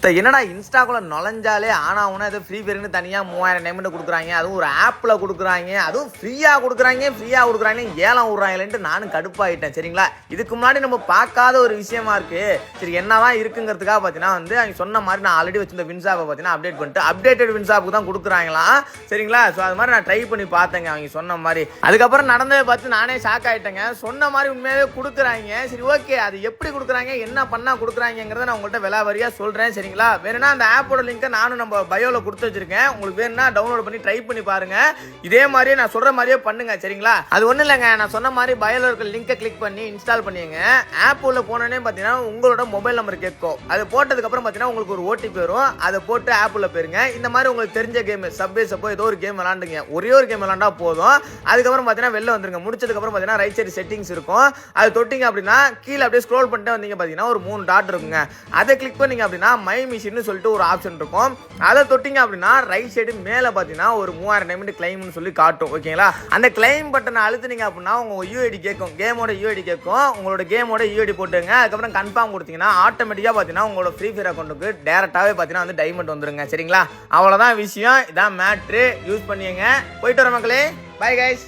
என்னடா இன்ஸ்டாக்குள்ள நுழைஞ்சாலே ஆனா ஏதோ ஃப்ரீ ஃபயர்னு தனியாக 3000 டைமண்ட் கொடுக்குறாங்க, அதுவும் ஒரு ஆப்பில் கொடுக்குறாங்க, அதுவும் ஃப்ரீயாக கொடுக்குறாங்க ஏலம் விட்றாங்களேன்ட்டு நானும் கடுப்பாயிட்டேன். சரிங்களா, இதுக்கு முன்னாடி நம்ம பார்க்காத ஒரு விஷயமா இருக்கு. சரி என்னதான் இருக்குங்கிறதுக்காக பார்த்தீங்கன்னா அவங்க சொன்ன மாதிரி நான் ஆல்ரெடி வச்சிருந்த வின்சாப்பை பார்த்தீங்கன்னா அப்டேட் பண்ணிட்டு அப்டேட்டட் வின்சாப்புக்கு தான் கொடுக்குறாங்களாம். சரிங்களா, ஸோ அது மாதிரி நான் ட்ரை பண்ணி பார்த்தேங்க அவங்க சொன்ன மாதிரி. அதுக்கப்புறம் நடந்ததை பார்த்து நானே ஷாக் ஆகிட்டேங்க. சொன்ன மாதிரி உண்மையாகவே கொடுக்குறாங்க. சரி ஓகே, அது எப்படி கொடுக்குறாங்க, என்ன பண்ணால் கொடுக்குறாங்கிறத நான் உங்கள்கிட்ட விலாவரியாக சொல்கிறேன். சரிங்களா, வேணும்னா அந்த ஆப்போட லிங்கை நானும் நம்ம பயோல கொடுத்து வச்சிருக்கேன். உங்களுக்கு வேணும்னா டவுன்லோட் பண்ணி ட்ரை பண்ணி பாருங்க. இதே மாதிரியே நான் சொல்ற மாதிரியே பண்ணுங்க. சரிங்களா, அது ஒன்றும் இல்லைங்க, நான் சொன்ன மாதிரி பயோல இருக்க லிங்கை கிளிக் பண்ணி இன்ஸ்டால் பண்ணிங்க. ஆப் உள்ள போனோன்னே பார்த்தீங்கன்னா உங்களோட மொபைல் நம்பர் கேட்கும். அது போட்டதுக்கு அப்புறம் பார்த்தீங்கன்னா உங்களுக்கு ஒரு ஓடிபி வரும். அதை போட்டு ஆப் உள்ள போயிருங்க. இந்த மாதிரி உங்களுக்கு தெரிஞ்ச கேம் சப்வே சப்போ ஏதோ ஒரு கேம் விளாண்டுங்க. ஒரே ஒரு கேம் விளாண்டா போதும். அதுக்கப்புறம் பார்த்தீங்கன்னா வெளில வந்துருங்க. முடிச்சதுக்கு அப்புறம் பார்த்தீங்கன்னா ரைட் சைடு செட்டிங்ஸ் இருக்கும். அது தொட்டிங்க அப்படின்னா கீழே அப்படியே ஸ்க்ரோல் பண்ணிட்டு வந்தீங்க பார்த்தீங்கன்னா ஒரு 3 டாட் இருக்குங்க. அதை கிளிக் பண்ணீங்க அப்படின்னா மை மிஷின்னு சொல்லிட்டு ஒரு ஆப்ஷன் இருக்கும். அதை தொட்டிங்க அப்படின்னா ரைட் சைடு மேலே பார்த்தீங்கன்னா ஒரு 3000 டைமண்ட் கிளைம்னு சொல்லி காட்டும். ஓகேங்களா, அந்த கிளைம் பட்டனை அழுத்துனீங்க அப்படின்னா உங்க யூஐடி கேட்கும், கேமோட யூஐடி கேட்கும். உங்களோட கேமோட யூஐடி போட்டுங்க. அதுக்கப்புறம் கன்ஃபார்ம் கொடுத்தீங்கன்னா ஆட்டோமேட்டிக்காக பார்த்தீங்கன்னா உங்களோட ஃப்ரீ ஃபயர் அக்கௌண்ட்டுக்கு டேரெக்டாகவே பார்த்தீங்கன்னா வந்து டைமண்ட் வந்துருங்க. சரிங்களா, அவ்வளோதான் விஷயம். இதான் மேட்ரு. யூஸ் பண்ணிங்க. போயிட்டு வர மக்களே. Bye guys.